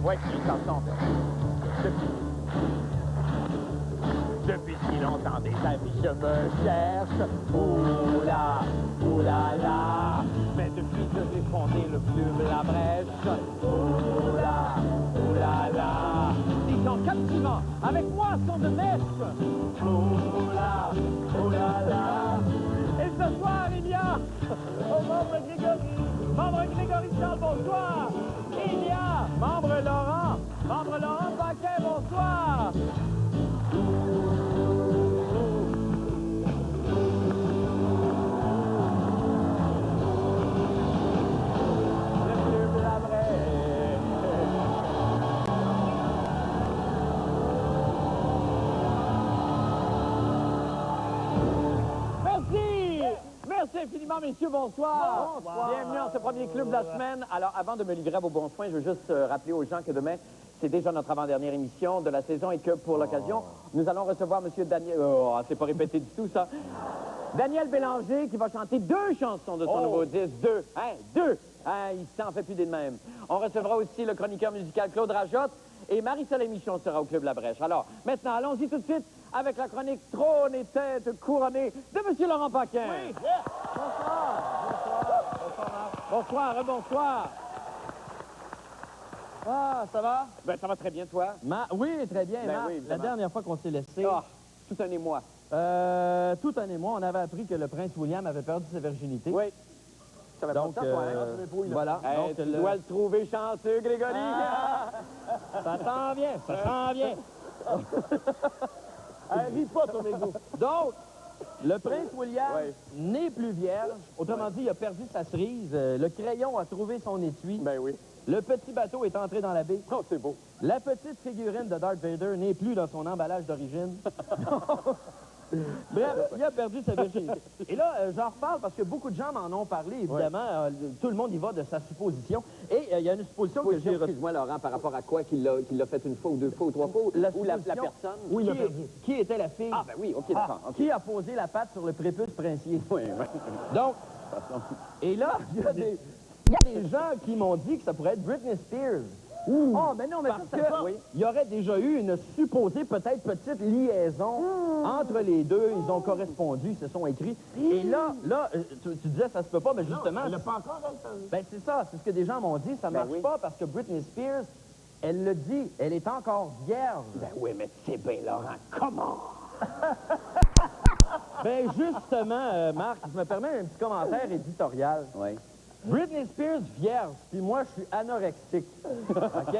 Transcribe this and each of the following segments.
Ouais, une chanson. Depuis si longtemps, des amis, je me cherche. Oula, oulala. Mais depuis que j'ai fondé le club La Brèche, oula, oulala. Ils sont captivants, avec moi sont de mèche. Oula, oulala. Et ce soir, il y a, membre Grégory Charles, bonsoir. Il y a, membre Laurent Paquet, bonsoir. Merci infiniment, messieurs, bonsoir. Bonsoir. Bienvenue dans ce premier club de la semaine. Alors, avant de me livrer à vos bons soins, je veux juste rappeler aux gens que demain, c'est déjà notre avant-dernière émission de la saison et que, pour l'occasion, nous allons recevoir M. Daniel... Oh, c'est pas répété du tout, ça. Daniel Bélanger, qui va chanter 2 chansons de son nouveau disque. 2, hein? 2! Hein, il s'en fait plus des mêmes. On recevra aussi le chroniqueur musical Claude Rajotte et Marie-Soleil Michon sera au Club La Brèche. Alors, maintenant, allons-y tout de suite avec la chronique Trône et tête couronnée de M. Laurent Paquin. Oui, yeah. Bonsoir, bonsoir. Ah, ça va? Ben, ça va très bien, toi? Oui, très bien, ben, Marc. oui, la dernière fois qu'on s'est laissé... Oh, tout un émoi. Tout un émoi, on avait appris que le prince William avait perdu sa virginité. Oui. Ça va donc, pas toi, hein? Voilà. Hey, donc, tu dois le trouver chanceux, Grégory. Ça s'en vient, ça s'en vient. Ris pas, ton égo. Donc, le prince William n'est plus vierge. Autrement dit, il a perdu sa cerise. Le crayon a trouvé son étui. Ben oui. Le petit bateau est entré dans la baie. Oh, c'est beau. La petite figurine de Darth Vader n'est plus dans son emballage d'origine. Bref, il a perdu sa virginité. Et là, j'en reparle parce que beaucoup de gens m'en ont parlé, évidemment. Tout le monde y va de sa supposition. Et il y a une supposition que j'ai... Excuse-moi, Laurent, par rapport à quoi? Qu'il l'a fait une fois ou 2 fois ou 3 fois? Ou la personne? Où il a perdu. Qui était la fille? Ah, ben oui, OK, d'accord. Qui a posé la patte sur le prépuce princier? Oui. Donc, et là, il y a des gens qui m'ont dit que ça pourrait être Britney Spears. Oh, mais non, mais parce qu'il y aurait déjà eu une supposée, peut-être petite liaison entre les deux. Ils ont correspondu, ils se sont écrits. Et là, tu disais, ça se peut pas, mais justement... Non, elle n'a pas encore... Ben, c'est ça, c'est ce que des gens m'ont dit. Ça ne marche pas parce que Britney Spears, elle le dit, elle est encore vierge. Ben oui, mais c'est bien, Laurent, comment? Ben, justement, Marc, je me permets un petit commentaire éditorial. Oui. Britney Spears, vierge, puis moi, je suis anorexique. OK?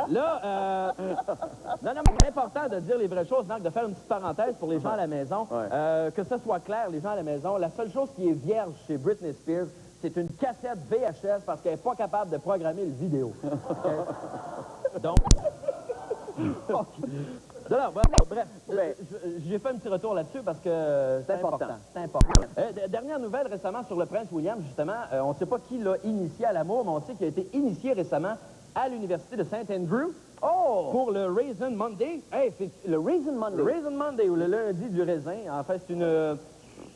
Là, non, mais c'est important de dire les vraies choses, Marc, de faire une petite parenthèse pour les gens à la maison. Que ce soit clair, les gens à la maison, la seule chose qui est vierge chez Britney Spears, c'est une cassette VHS parce qu'elle n'est pas capable de programmer le vidéo. Okay? Donc... Alors, bref, j'ai fait un petit retour là-dessus parce que c'est important. C'est important. Dernière nouvelle récemment sur le prince William, justement, on ne sait pas qui l'a initié à l'amour, mais on sait qu'il a été initié récemment à l'université de St. Andrew pour le Raisin Monday. Hey, c'est le Raisin Monday. Le Raisin Monday, ou le lundi du raisin. En fait, c'est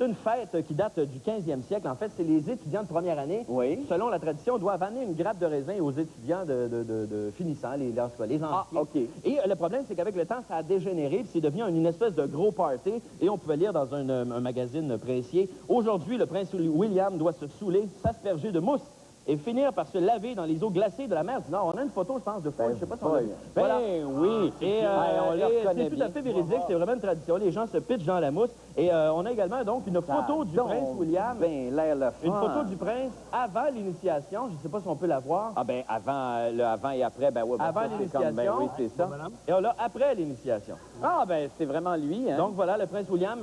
une fête qui date du 15e siècle. En fait, c'est les étudiants de première année, selon la tradition, doivent amener une grappe de raisin aux étudiants de finissants, les anciens. Ah, OK. Et le problème, c'est qu'avec le temps, ça a dégénéré, puis c'est devenu une espèce de gros party, et on pouvait lire dans un magazine pressier. Aujourd'hui, le prince William doit se saouler, s'asperger de mousse, et finir par se laver dans les eaux glacées de la mer du Nord. On a une photo, je pense, de Foy, je sais pas si on l'a vu. Voilà. Oui. Et c'est tout à fait véridique, c'est vraiment une tradition. Les gens se pitchent dans la mousse. Et on a également donc une photo du prince William. Une photo du prince avant l'initiation. Je ne sais pas si on peut la voir. Ah ben avant et après, ben oui. Avant l'initiation. Ben oui, c'est ça. Et on l'a après l'initiation. Ah ben c'est vraiment lui, hein. Donc voilà, le prince William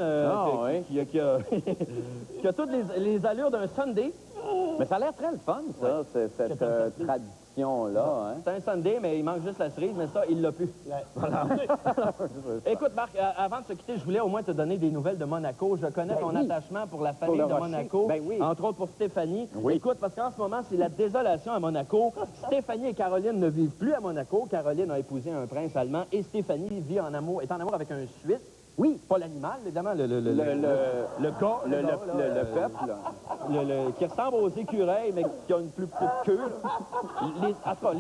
qui a toutes les allures d'un Sunday. Mais ça a l'air très le fun, ça, cette tradition-là. Hein? C'est un Sunday, mais il manque juste la cerise, mais ça, il l'a plus. Voilà. Écoute, Marc, avant de se quitter, je voulais au moins te donner des nouvelles de Monaco. Je connais ton attachement pour la famille de Monaco, entre autres pour Stéphanie. Écoute, parce qu'en ce moment, c'est la désolation à Monaco. Stéphanie et Caroline ne vivent plus à Monaco. Caroline a épousé un prince allemand et Stéphanie est en amour avec un Suisse. Oui, pas l'animal, évidemment, le gars. Le peuple, là. Qui ressemble aux écureuils, mais qui a une plus petite queue. Pas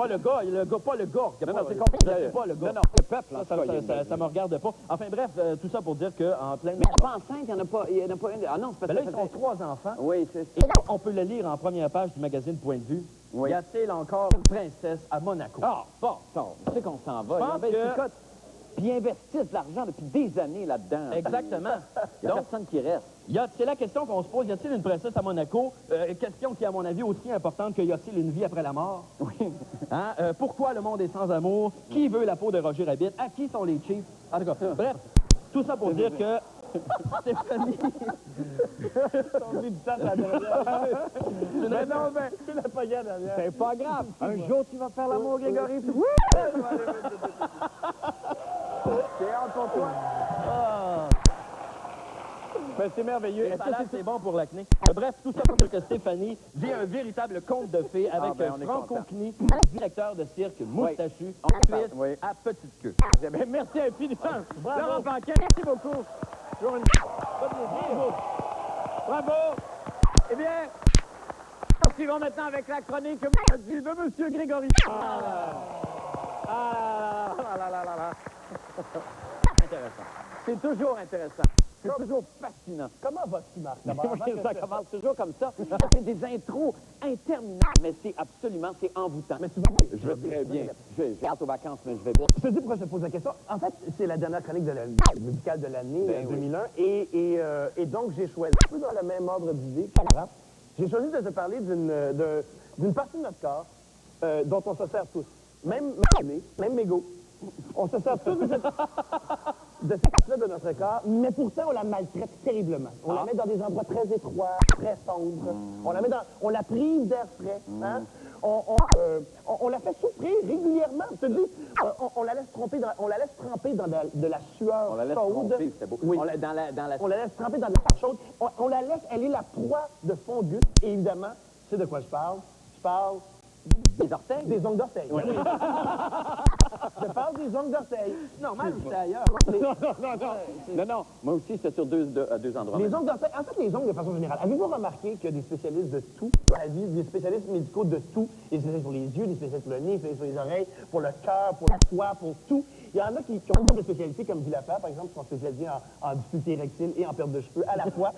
le gars, pas le gars. Non, pas, c'est compliqué. pas le gars. Non, le peuple, en tout cas, Ça me regarde pas. Enfin bref, tout ça pour dire qu'en pleine... Mais elle n'est pas enceinte, il n'y en a pas une. Ah non, c'est parce Ben là, que ils sont 3 enfants. Oui, c'est Et on peut le lire en première page du magazine Point de vue. Oui. Y a-t-il encore une princesse à Monaco? Ah, bon, tu sais qu'on s'en va. pense que- Écoute, puis ils investissent de l'argent depuis des années là-dedans. Exactement. Il n'y a Donc, personne qui reste. c'est la question qu'on se pose. Y a-t-il une princesse à Monaco? Question qui est, à mon avis, aussi importante que y a-t-il une vie après la mort? Oui. Hein? Pourquoi le monde est sans amour? Qui veut la peau de Roger Rabbit? À qui sont les Chiefs? En tout cas, bref, tout ça pour dire que Stéphanie... Mais non, mais c'est pas grave. Un jour, tu vas faire l'amour, Grégory. Puis... C'est hâte pour toi. Ben, c'est merveilleux. Et ça, c'est bon pour l'acné. Bref, tout ça pour dire que Stéphanie vit un véritable conte de fée avec on est Franco content. Knie, directeur de cirque moustachu, On parle, suisse, oui. à petite queue. Ben, merci infiniment. Bravo. Laurent Paquin, merci beaucoup. Toujours une... Bravo. Bravo. Eh bien, poursuivons maintenant avec la chronique de M. Grégory. Intéressant. C'est toujours intéressant. C'est toujours fascinant. Comment vas-tu, Marc? Oui, ça commence toujours comme ça. C'est des intros interminables, mais c'est envoûtant. Mais tu vas bien. Je vais très bien. J'ai hâte aux vacances, mais je vais bien. Je te dis pourquoi je te pose la question. En fait, c'est la dernière chronique de la musicale de l'année Ben oui. 2001. Et donc, j'ai choisi, un peu dans le même ordre d'idée, j'ai choisi de te parler d'une partie de notre corps dont on se sert tous. Même mégot. On se sert tous de cette partie-là de notre corps, mais pourtant, on la maltraite terriblement. On la met dans des endroits très étroits, très sombres. On la prive d'air frais. Hein? On la fait souffrir régulièrement. Je te dis, on la laisse tremper dans de la sueur On la laisse chaude. tromper, c'était beau. Oui. On la- dans la... On la laisse tremper dans de la sueur chaude. On la laisse, elle est la proie de fongus. Et évidemment, tu sais de quoi je parle? Je parle Des orteils? des ongles d'orteil. Oui. Je parle des ongles d'orteil. Normal, c'est ailleurs. Non. Moi aussi, c'était sur deux endroits. Les ongles d'orteil, en fait, les ongles de façon générale. Avez-vous remarqué qu'il y a des spécialistes de tout dans la vie, des spécialistes médicaux de tout? Des spécialistes pour les yeux, des spécialistes pour le nez, des spécialistes pour les oreilles, pour le cœur, pour la foie, pour tout. Il y en a qui ont beaucoup de spécialités, comme Guy Lafleur, par exemple, qui sont spécialisés en difficulté érectile et en perte de cheveux à la fois.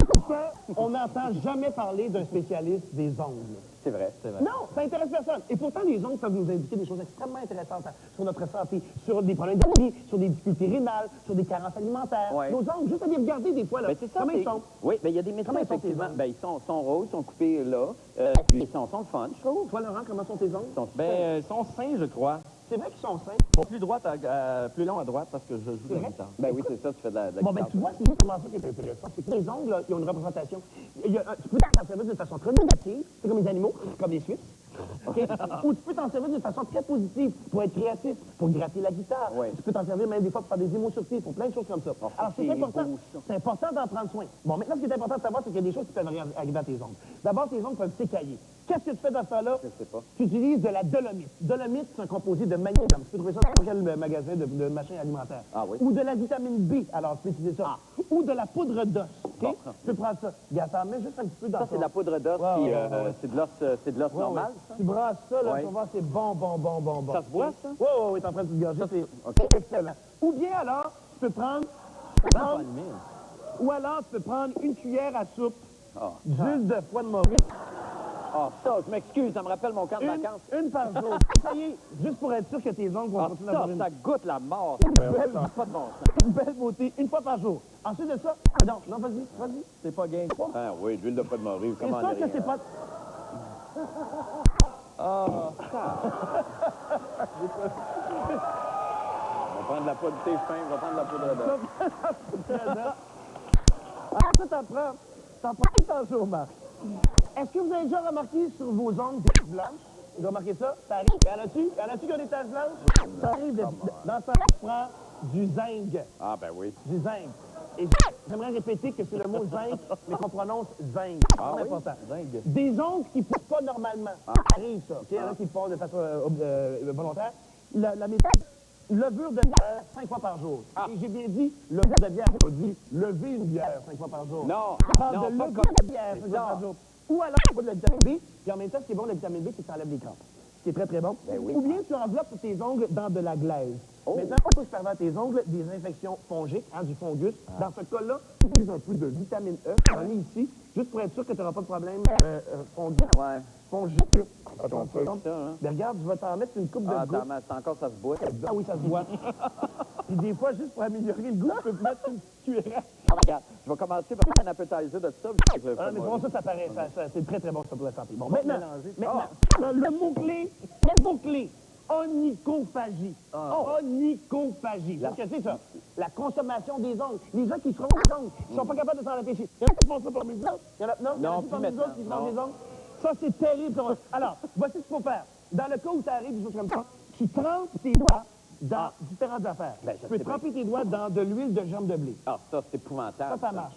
Et pourtant, on n'entend jamais parler d'un spécialiste des ongles. C'est vrai. Non, ça intéresse personne. Et pourtant, les ongles peuvent nous indiquer des choses extrêmement intéressantes sur notre santé, sur des problèmes d'acné, sur des difficultés rénales, sur des carences alimentaires. Ouais. Nos ongles, juste à les regarder des fois, là, Ben, c'est ça. comment ils sont. Oui, ben, il y a des médecins, Comment ils sont, effectivement. tes ongles? Ben, ils sont roses, sont coupés là. Puis ils sont fun, je trouve. Toi, Laurent, comment sont tes ongles? Ils sont Ben, ils sont sains, je crois. C'est vrai qu'ils sont sains. Plus long à droite parce que je joue de la vrai? guitare. Ben oui, c'est ça, tu fais de la Bon, ben, guitare. tu vois, c'est comment ça qui est intéressant. C'est que les ongles, là, ils ont une représentation. Tu peux t'en servir d'une façon très négative, c'est comme les animaux, comme les Suisses. OK? Ou tu peux t'en servir d'une façon très positive pour être créatif, pour gratter la guitare. Oui. Tu peux t'en servir même des fois pour faire des émotions, pour plein de choses comme ça. Alors, c'est c'est important. beau, ça. C'est important d'en prendre soin. Bon, maintenant, ce qui est important de savoir, c'est qu'il y a des choses qui peuvent arriver à tes ongles. D'abord, tes ongles peuvent s'écailler. Qu'est-ce que tu fais dans ce là? Je sais pas. Tu utilises de la dolomite. Dolomite, c'est un composé de magnésium. Tu peux trouver ça dans quel magasin de machins alimentaires. Ah oui. Ou de la vitamine B. Alors, tu peux utiliser ça. Ou de la poudre d'os. OK? Tu peux prendre ça. Regarde, t'en mets juste un petit peu dans Ça, c'est de la poudre d'os, Ouais, puis ouais. c'est de l'os normal, ça? Tu brasses ça, là, Ouais. tu vas voir, c'est bon. Ça se boit, ça? Oui, t'es en train de te gorger, c'est excellent. Ou bien alors, tu peux prendre... Ou alors, tu peux prendre une cuillère à soupe d'huile de foie de morue. Ah, ça, je m'excuse, ça me rappelle mon camp de vacances. Une par jour. Ça y est, juste pour être sûr que tes ongles vont Ah, continuer à avoir ça goûte la mort. belle- Ça n'a pas de bon sens. une belle beauté, une fois par jour. Ensuite de ça, non, vas-y. C'est pas gay. Ah oui, l'huile de pas de morue, C'est comment sûr dire? que c'est pas... On va prendre de la poudre de thé fin, on va prendre de la poudre d'os. Ah, ça, t'en prends tout par jour, Marc. Est-ce que vous avez déjà remarqué sur vos ongles des taches blanches? Vous avez remarqué ça? Ça arrive. Y en a-tu qui ont des taches blanches? Ça arrive. Dans ça, tu prends du zinc. Ah ben oui. Du zinc. Et j'aimerais répéter que c'est le mot zinc, mais qu'on prononce zinc. C'est important. Dingue. Des ongles qui ne poussent pas normalement. Ça arrive, ça. Il y en a qui le font de façon volontaire. La méthode, levure de bière 5 fois par jour. Et j'ai bien dit levure de bière, on dit lever une bière 5 fois par jour. Non, Je parle non, de pas lever comme... de bière 5 fois par jour. Ou alors, tu bois de la vitamine B, puis en même temps, ce qui est bon, la vitamine B, c'est que ça enlève les crampes. Ce qui est très, très bon. Ou bien tu enveloppes tes ongles dans de la glaise. Maintenant, on peut faire tes ongles des infections fongiques, du fungus. Dans ce cas-là, utilise un peu de vitamine E. J'en ai ici, juste pour être sûr que tu n'auras pas de problème fongique. Ouais. Fongique. Attends, ça, hein? Mais regarde, je vais t'en mettre une coupe de Ah, gouttes. attends, mais c'est encore, ça se boit. Ah oui, ça se voit. Puis des fois, juste pour améliorer le goût, je peux mettre une cuillère. Regarde, je vais commencer par un appetizer de ça. puis je vais Ah, faire mais moi. ça paraît. C'est très, très bon ça pour la santé. Bon, maintenant, le mot-clé, onychophagie. Onychophagie. Qu'est-ce que c'est ça? La consommation des ongles. Les gens qui se font les ongles, ils sont pas capables de s'en empêcher. Il y en a qui font ça pour mes ongles. Il y en a, non, il y en a Non, qui plus font les maintenant, autres qui se font non. les ongles. Ça, c'est terrible. Alors, voici ce qu'il faut faire. Dans le cas où ça arrive, des choses comme ça, tu trempes tes doigts dans différentes affaires. Ben, je tu peux sais tremper tes doigts dans de l'huile de germe de blé. Ah, ça, c'est épouvantable. Ça marche.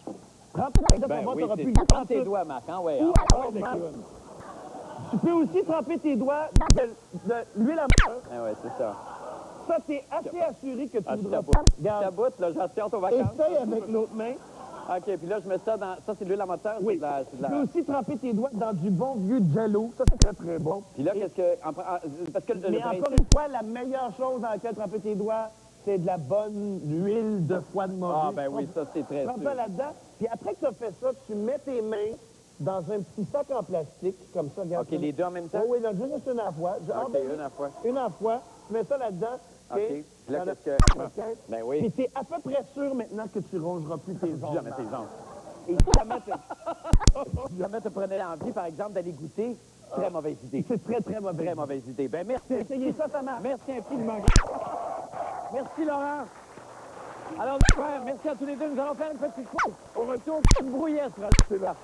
Trempe tes doigts, Ben oui, t'auras c'est plus ça. de Prends tes doigts, Marc, hein, ouais. Ou Ah, alors, tu peux aussi tremper tes doigts dans de l'huile à mort. ah ouais, c'est ça. Ça, t'es assez assuré que tu Ah, je voudras taboute. pas. Je Regarde, taboute, là, j'attends aux vacances. essaye avec l'autre main. OK, puis là, je mets ça dans... Ça, c'est de l'huile à moteur? Oui. C'est de Tu peux la... aussi tremper tes doigts dans du bon vieux jello. Ça, c'est très, très bon. Puis là, qu'est-ce que... Parce que le Mais principe- encore une fois, la meilleure chose dans laquelle tremper tes doigts, c'est de la bonne huile de foie de morue. Ah, ben oui, ça, c'est très Trempe sûr. ça là-dedans. Puis après que tu as fait ça, tu mets tes mains dans un petit sac en plastique, comme ça. Regarde. OK, les deux en même temps? Oui, oui, non, juste une à la fois. OK, une à la fois. Une à la fois. Tu mets ça là-dedans. OK. Puis là, Dans le- qu'est-ce que... OK. Ben Puis oui. t'es à peu près sûr maintenant que tu rongeras plus tes ongles. Jamais tes ongles. Et Si jamais te prenais l'envie, par exemple, d'aller goûter, très mauvaise idée. c'est très, très mauvais. Très mauvaise idée. Ben merci. Essayez ça, ça marche. Merci infiniment. Merci, Laurent. Alors, merci à tous les deux. Nous allons faire une petite pause. Au retour, une brouillette, là.